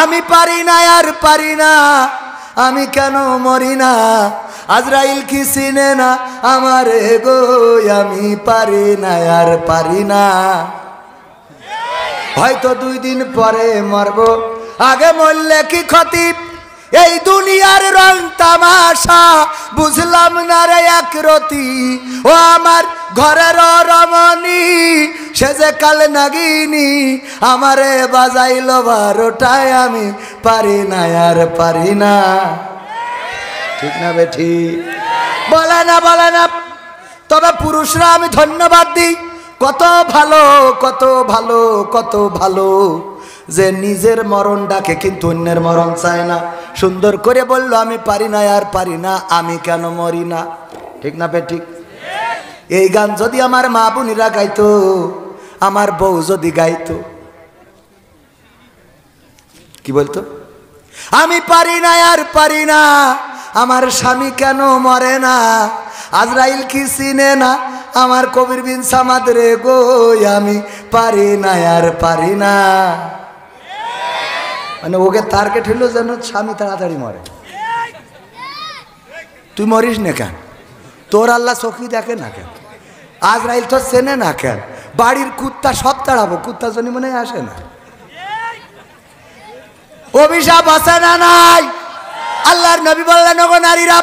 আমি পারি না আর পারি না, আমি কেন মরি না, আজরাইল কি চিনে না আমারে গো, আমি পারি না আর পারি না। হয়তো 2 দিন পরে মরবো, আগে মরলে কি ক্ষতি, এই দুনিয়ার রং তামাশা বুঝলাম না রে একরতি। ও আমার ঘরের রমণী, সে যে কাল নাগিনী, আমারে বাজাইল 12টায়, আমি পারি না আর পারি না। ঠিক না বেঠি? বলে না বলে না। তবে পুরুষরা আমি ধন্যবাদ দিই, কত ভালো কত ভালো কত ভালো, যে নিজের মরণ ডাকে কিন্তু অন্যের মরণ চায় না। সুন্দর করে বলল আমি পারি না আর পারি না, আমি কেন মরি না। ঠিক না বেঠিক? এই গান যদি আমার মা বোনেরা গাইতো, আমার বউ যদি গাইতো, কি বলতো? আমি পারি না আর পারি না, আমার স্বামী কেন মরে না, আজরাইল কি চিনে না আমার কবির বিন সামাদ রে গো, আমি পারি না আর পারি না। মানে ওকে টার্গেট হলো যেন স্বামী তাড়াতাড়ি মরে। তুই মরিস না কেন? তোর আল্লাহ চোখই দেখে না কেন? আজরাইল তো চেনে না কেন? বাড়ির কুত্তা সব তাড়াবো, কুত্তা জন্য মনে আসে না? অভিশাপ আছে না নাই? আল্লাহর নবী বললেন, ওগো নারীরা,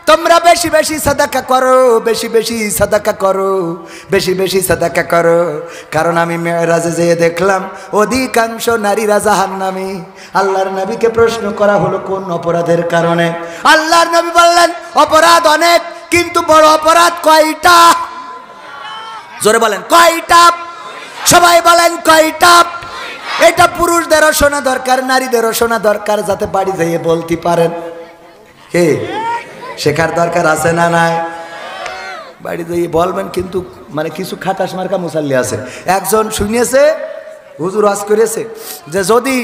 তোমরা বেশি বেশি সাদাকা করো, বেশি বেশি সাদাকা করো, বেশি বেশি সাদাকা করো, কারণ আমি মেরাজে যেয়ে দেখলাম অধিকাংশ নারীরা জাহান্নামী। আল্লাহর নবীকে প্রশ্ন করা হলো কোন অপরাধের কারণে? আল্লাহর নবী বললেন, অপরাধ অনেক, কিন্তু বড় অপরাধ কয়টা? জোরে বলেন কয়টা? সবাই বলেন কয়টা? এটা পুরুষদেরও শোনা দরকার, নারীদেরও শোনা দরকার, যাতে বাড়ি যেয়ে বলতে পারেন। কে শেখার দরকার আছে না নাই? বাড়ি যেয়ে বলবেন। কিন্তু মানে কিছু খাটাস মার্কা মুসাল্লি আছে, একজন শুনিয়েছে, হুজুর ওয়াজ করেছে যে যদি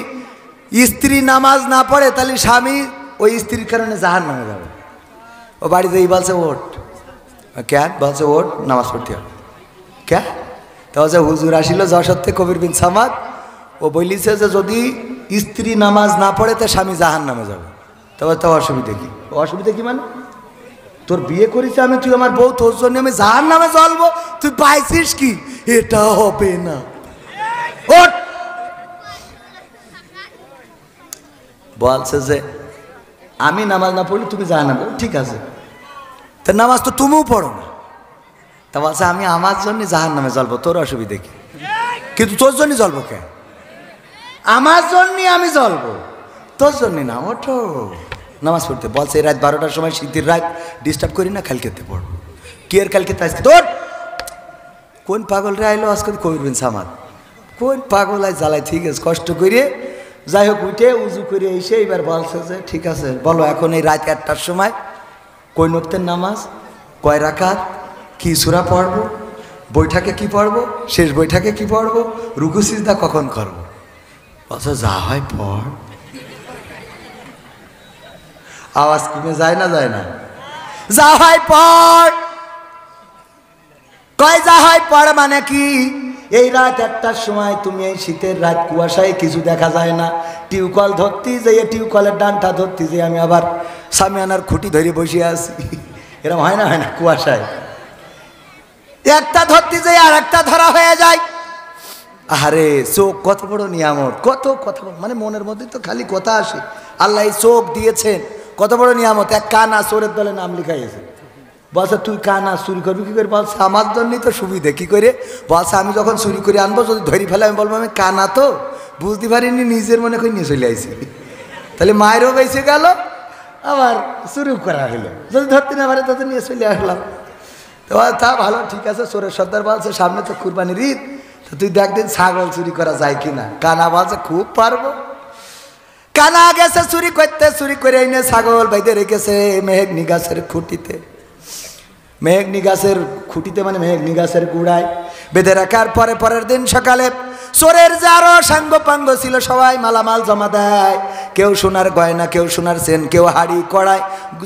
স্ত্রী নামাজ না পড়ে তাহলে স্বামী ওই স্ত্রীর কারণে জাহান্নামে যাবে। ও বাড়ি যেয়ে বলছে ওঠ, কেন? বলছে ওঠ, নামাজ পড়তে হবে। কে? তাহলে হুজুর আসিল যশোর থেকে, কবির বিন সামাদ, ও বলিছে যে যদি স্ত্রী নামাজ না পড়ে তো স্বামী জাহান্নামে যাবে। তবে তো অসুবিধা কি? অসুবিধা কি মানে? তোর বিয়ে করেছে আমি, তুই আমার বউ, তোর জন্য আমি জাহান্নামে জ্বলবো, তুই পাইছিস কি? এটা হবে না। ওঠ। বলছে যে আমি নামাজ না পড়লে তুমি জাহান্নামে। ঠিক আছে, তা নামাজ তো তুমিও পড়ো না। তা বলছে আমি আমার জন্য জাহান্নামে জ্বলবো, তোর অসুবিধা কি? কিন্তু তোর জন্য জ্বলবো কেন? আমার জন্য আমি জ্বলবো, তোর জন্য না। ওঠো, নামাজ পড়তে। বলছে রাত 12টার সময়, শীতের রাত, ডিস্টার্ব করি না, কালকেতে পড়বো। কি এর কালকে? আজকে তোর কোন পাগল রে আইলো আজকে? কবির বিন সামাদ। কোন পাগল আয় জ্বালাই। ঠিক আছে, কষ্ট করে যাই হোক উঠে উজু করে এসে এবার বলছে যে ঠিক আছে বলো, এখন এই রাত 1টার সময় কোন ওয়াক্তের নামাজ, কয় রাকাত, কি সূরা পড়বো, বৈঠাকে কি পড়বো, শেষ বৈঠাকে কি পড়বো, রুকু সিজদা কখন করবো? বলছে যা হয় পড়। আওয়াজ কমে যায় না? যায় না? যা হয় পড়। কয় যা হয় পড় মানে কি? এই রাত 1টার সময় তুমি, এই শীতের রাত, কুয়াশায় কিছু দেখা যায় না, টিউবকল ধরতে যেয়ে, টিউবকলের ডানটা ধরতে যেয়ে আমি আবার সামিয়ানার খুঁটি ধরে বসে আছি। এরকম হয় না? হয় না? কুয়াশায় একটা ধরতে যেয়ে আর একটা ধরা হয়ে যায়। আরে চোখ কত বড় নিয়ামত, কত কথা, মানে মনের মধ্যে তো খালি কথা আসে। আল্লাহ এই চোখ দিয়েছেন, কত বড় নিয়ামত। এক কানা চোরের দলে নাম লিখাইছে। বলছে তুই কানা চুরি করবি কি করে? বলছে আমার জন্যই তো সুবিধে। কি করে? বলছে আমি যখন চুরি করে আনবো, যদি ধরি ফেলে আমি বলবো আমি কানা, তো বুঝতে পারিনি, নিজের মনে করে নিয়ে চলে আইছি। তাহলে মায়েরও বেঁচে গেল, আবার চুরি করা হলো। যদি ধরতে না পারে তত নিয়ে চলে আসলাম। তো তা ভালো, ঠিক আছে। চোরের সর্দার বলছে সামনে তো কুরবানির ঈদ, তো তুই দেখ দিন ছাগল চুরি করা যায় কিনা। কানা বলছে খুব পারবো। কানা গেছে চুরি করতে, চুরি করে এনে ছাগল বাইতে রেখেছে মেহগনি গাছের খুঁটিতে। মেহগনি গাছের খুঁটিতে মানে মেহগনি গাছের গুড়ায় বেঁধে রাখার পরে পরের দিন সকালে চোরের যে আরো সাঙ্গ পাঙ্গ ছিল সবাই মালামাল জমা দেয়। কেউ সোনার গয়না, কেউ সোনার চেন, কেউ হাড়ি কড়াই,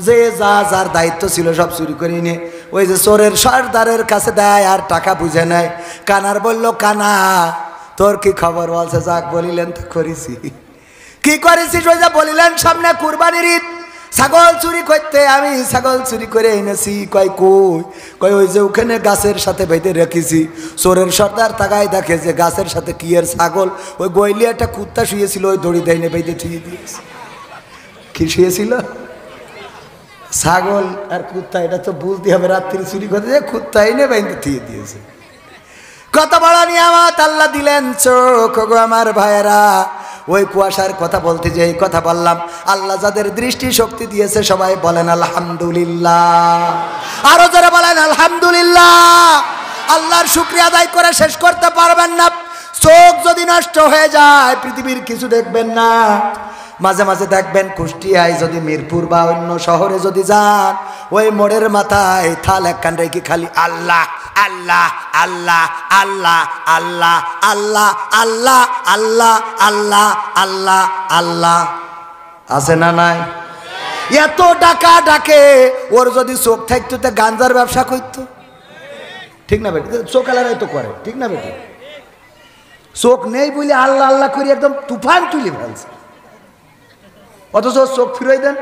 যে যা যার দায়িত্ব ছিল সব চুরি করে নিয়ে ওই যে চোরের সর্দারের কাছে দেয়, আর টাকা বুঝে নেয়। কানার বলল কানা তোর কি খবর? বলছে যাক বলিলেন তো করেছি। কি করেছিস? ওই যে বলিলেন সামনে কুরবানির ঈদ, ছাগল চুরি করতে, আমি ছাগল চুরি করে এনেছি। কয় কই? কয় ওই যে ওখানে গাছের সাথে বেঁধে রেখেছি। চোরের সর্দার তাকায় দেখে যে গাছের সাথে কি এর ছাগল, ওই গইলে একটা কুত্তা শুয়েছিল, ওই দড়ি দেয়নি বেঁধে থুয়ে দিয়েছে। কি শুয়েছিল? ছাগল আর কুত্তা, এটা তো বুঝতে হবে। রাত্রি চুরি করতে যে কুত্তা এনে বেঁধে থুয়ে দিয়েছে। কত বড় নিয়ামত আল্লাহ দিলেন চোখ গো আমার ভাইয়েরা। ওই কুয়াশার কথা বলতে যে এই কথা বললাম, আল্লাহ যাদের দৃষ্টি শক্তি দিয়েছে সবাই বলেন আলহামদুলিল্লাহ। আরো যারা বলেন আলহামদুলিল্লাহ। আল্লাহর শুকরিয়া আদায় করে শেষ করতে পারবেন না। চোখ যদি নষ্ট হয়ে যায় পৃথিবীর কিছু দেখবেন না। মাঝে মাঝে দেখবেন কুষ্টিয়ায় যদি মিরপুর বা অন্য শহরে যদি যান, ওই মোড়ের মাথায় থাল একখান রেখে খালি আল্লাহ আল্লাহ আল্লাহ আল্লাহ আল্লাহ আল্লাহ আল্লাহ আল্লাহ আল্লাহ আল্লাহ আল্লাহ আছে না নাই? এত ডাকা ডাকে, ওর যদি চোখ থাকতো তো গাঞ্জার ব্যবসা করতো। ঠিক না বেটি? চোখ আলারাই তো করে, ঠিক না বেটি? চোখ নেই বলে আল্লাহ আল্লাহ করে একদম তুফান তুলে ফেলছে। অথচ চোখ ফিরে দেন,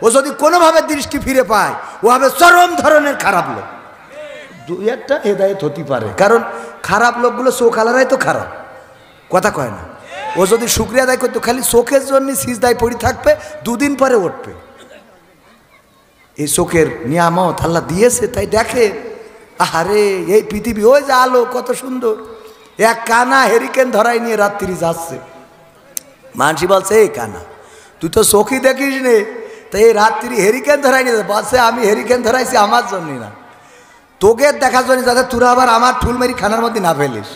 ও যদি কোনোভাবে দৃষ্টি ফিরে পায় ও হবে চরম ধরনের খারাপ লোক। দুই একটা হেদায়েত হতে পারে, কারণ খারাপ লোকগুলো চোখ আলারাই তো খারাপ, কথা কয় না। ও যদি শুকরিয়া আদায় করতো, খালি চোখের জন্য সিজদায় পড়ে থাকবে, দুদিন পরে উঠবে। এই চোখের নিয়ামত আল্লাহ দিয়েছে, তাই দেখে আহারে এই পৃথিবী, ওই যে আলো কত সুন্দর। এক কানা হেরিকেন ধরাই নিয়ে রাত্রি যাচ্ছে, মানসি বলছে এই কানা তুই তো চোখই দেখিস নে, তাই এই রাত্রি হেরিকেন ধরাই নিয়ে বলছে আমি হেরিকেন ধরাইছি আমার জন্য না, তোকে দেখার জন্য, যাতে তোরা আবার আমার ঠুলমেরি খানার মধ্যে না ফেলিস।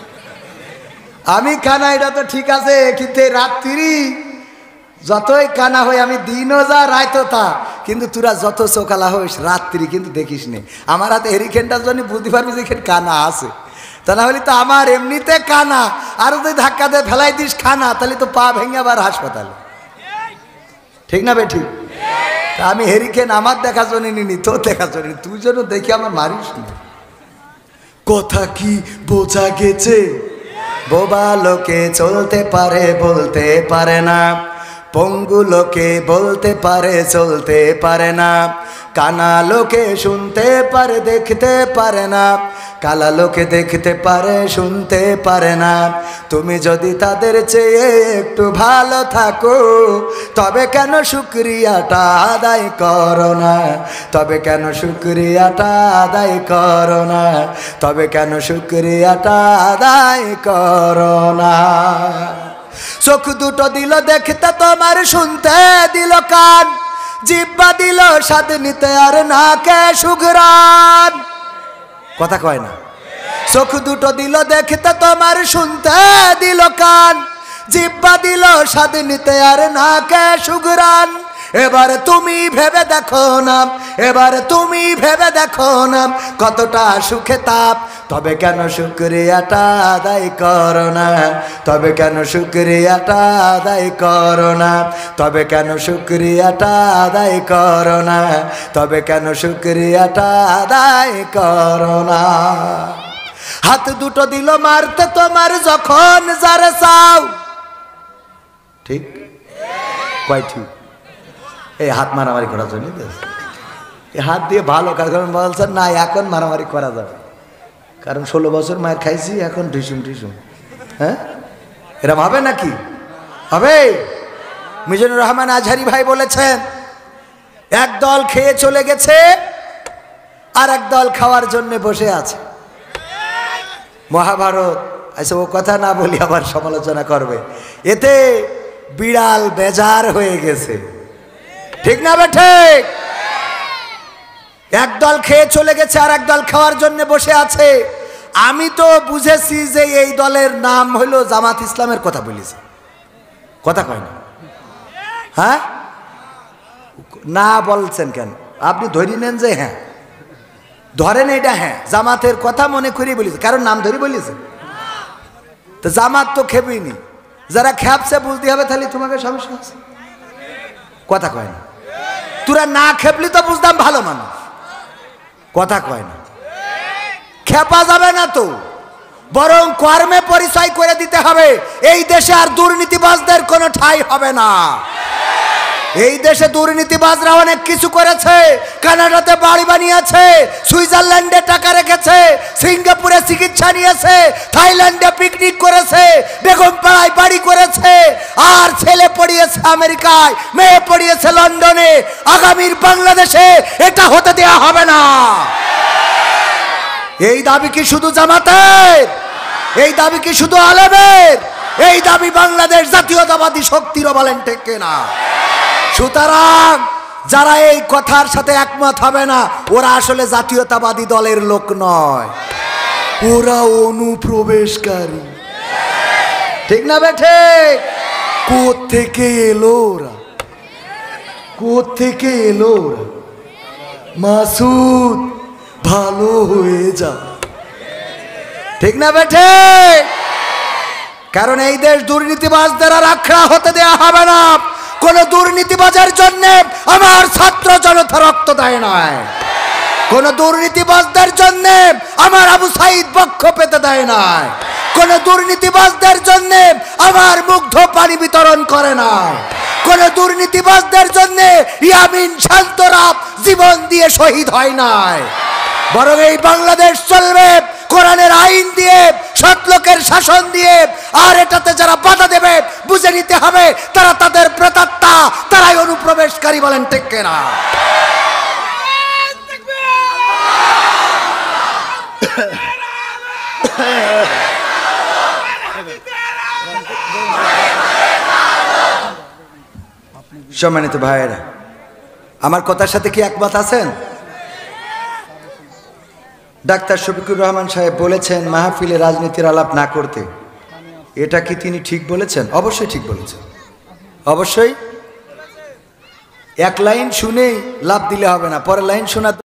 আমি কানা এটা তো ঠিক আছে, কিন্তু এই রাত্রি যতই কানা হই আমি দিনও যা রাইতো তা, কিন্তু তোরা যত চোখালা হইস রাত্রি কিন্তু দেখিস নে। আমার হাতে হেরিকেনটার জন্য বুঝতে পারবি যে এখানে কানা আছে, তা না হলে তো আমার এমনিতে কানা, আর যদি ধাক্কা দিয়ে ফেলাই দিস খানা, তাহলে তো পা ভেঙে আবার হাসপাতালে, ঠিক না বেঠিক? তা আমি হেরিকেন আমার দেখার জন্য নিনি, তোর দেখার জন্য, তুই যেন দেখি আমার মারিস না। কথা কি বোঝা গেছে? বোবা লোকে চলতে পারে বলতে পারে না, পঙ্গু লোকে বলতে পারে চলতে পারে না, কানা লোকে শুনতে পারে দেখতে পারে না, কালা লোকে দেখতে পারে শুনতে পারে না। তুমি যদি তাদের চেয়ে একটু ভালো থাকো, তবে কেন শুকরিয়াটা আদায় করো না? তবে কেন শুকরিয়াটা আদায় করো না? তবে কেন শুকরিয়াটা আদায় করো না? চোখ দুটো দিল দেখতে তোমার, শুনতে দিল কান, জিহ্বা দিল স্বাদ নিতে আর নাকে সুঘ্রাণ, কথা কয় না? চোখ দুটো দিল দেখতে তোমার, শুনতে দিল কান, জিহ্বা দিল স্বাদ নিতে আর নাকে সুঘ্রাণ। এবার তুমি ভেবে দেখো না, এবার তুমি ভেবে দেখো না কতটা সুখে তাপ, তবে কেন শুকরিয়াটা আদায় করো না? তবে কেন শুকরিয়াটা আদায় করো না? তবে কেন শুকরিয়াটা আদায় করো না? তবে কেন শুকরিয়াটা আদায় করো না? হাত দুটো দিল মারতে তোমার যখন যারে চাও, ঠিক কয়? ঠিক। এই হাত মারামারি করার জন্য এই হাত দিয়ে ভালো, কারণ বলছেন না এখন মারামারি করা যাবে, কারণ 16 বছর মায়ের খাইছি, এখন ঢিসুম ঢিসুম। হ্যাঁ, এরম হবে নাকি? হবে? মিজানুর রহমান আজহারি ভাই বলেছেন, এক দল খেয়ে চলে গেছে আর এক দল খাওয়ার জন্য বসে আছে। মহাভারত, আচ্ছা ও কথা না বলি আবার সমালোচনা করবে, এতে বিড়াল বেজার হয়ে গেছে, ঠিক না বেঠে? একদল খেয়ে চলে গেছে আর একদল খাওয়ার জন্য বসে আছে। আমি তো বুঝেছি যে এই দলের নাম হলো জামাত ইসলামের কথা বলেছে, কথা কয় না? হ্যাঁ, না বলছেন কেন? আপনি ধরে নেন যে হ্যাঁ, ধরেন এটা হ্যাঁ জামাতের কথা মনে করেই বলেছে, কারণ নাম ধরে বলেছে। তো জামাত তো খেপিনি, যারা খেপছে বুঝতে হবে, তাহলে তোমাকে সমস্যা আছে, কথা কয় না? তোরা না খেপলি তো বুঝতাম ভালো মানুষ, কথা কয় না? খেপা যাবে না তো, বরং কর্মে পরিচয় করে দিতে হবে। এই দেশে আর দুর্নীতিবাজদের কোনো ঠাঁই হবে না। এই দেশে দুর্নীতিবাজরা অনেক কিছু করেছে। কানাডাতে বাড়ি বানিয়েছে, সুইজারল্যান্ডে টাকা রেখেছে, সিঙ্গাপুরে চিকিৎসা নিয়েছে, থাইল্যান্ডে পিকনিক করেছে, বেগমপাড়ায় বাড়ি করেছে, আর ছেলে পড়িয়েছে আমেরিকায়, মেয়ে পড়িয়েছে লন্ডনে। আগামীর বাংলাদেশে এটা হতে দেয়া হবে না। এই দাবি কি শুধু জামাতের? এই দাবি কি শুধু আলেমের? এই দাবি বাংলাদেশ জাতীয়তাবাদী শক্তিরও, বলেন ঠিক কিনা? সুতরাং যারা এই কথার সাথে একমত হবে না, ওরা আসলে জাতীয়তাবাদী দলের লোক নয়, ওরা অনুপ্রবেশকারী। ঠিক না বেঠে? কোত্থেকে এলো ওরা? কোত্থেকে এলো ওরা? মাসুদ ভালো হয়ে যা। ঠিক না বেঠে? কারণ এই দেশ দুর্নীতিবাজদের আর আখড়া হতে দেয়া হবে না। কোন দুর্নীতিবাজের জন্য আমার ছাত্র জনতা রক্ত দেয় নয়, কোন দুর্নীতিবাজদের জন্য আমার আবু সাইদ বক্ষ পেতে দেয় নাই, কোন দুর্নীতিবাজদের জন্য আমার মুগ্ধ পানি বিতরণ করে না, কোন দুর্নীতিবাজদের জন্য ইয়ামিন শান্তরা জীবন দিয়ে শহীদ হয় নাই। বরং এই বাংলাদেশ চলবে কোরআনের আইন দিয়ে, সৎ লোকের শাসন দিয়ে। আর এটাতে যারা বাধা দেবে বুঝে নিতে হবে তারা তাদের প্রেতাত্মা, তারাই অনুপ্রবেশকারী, বলেন ঠিক কিনা? সম্মানিত ভাইয়েরা, আমার কথার সাথে কি একমত আছেন? ডাক্তার শফিকুর রহমান সাহেব বলেছেন মাহফিলে রাজনীতির আলাপ না করতে। এটা কি তিনি ঠিক বলেছেন? অবশ্যই ঠিক বলেছেন। অবশ্যই এক লাইন শুনেই লাভ দিলে হবে না, পরের লাইন শোনা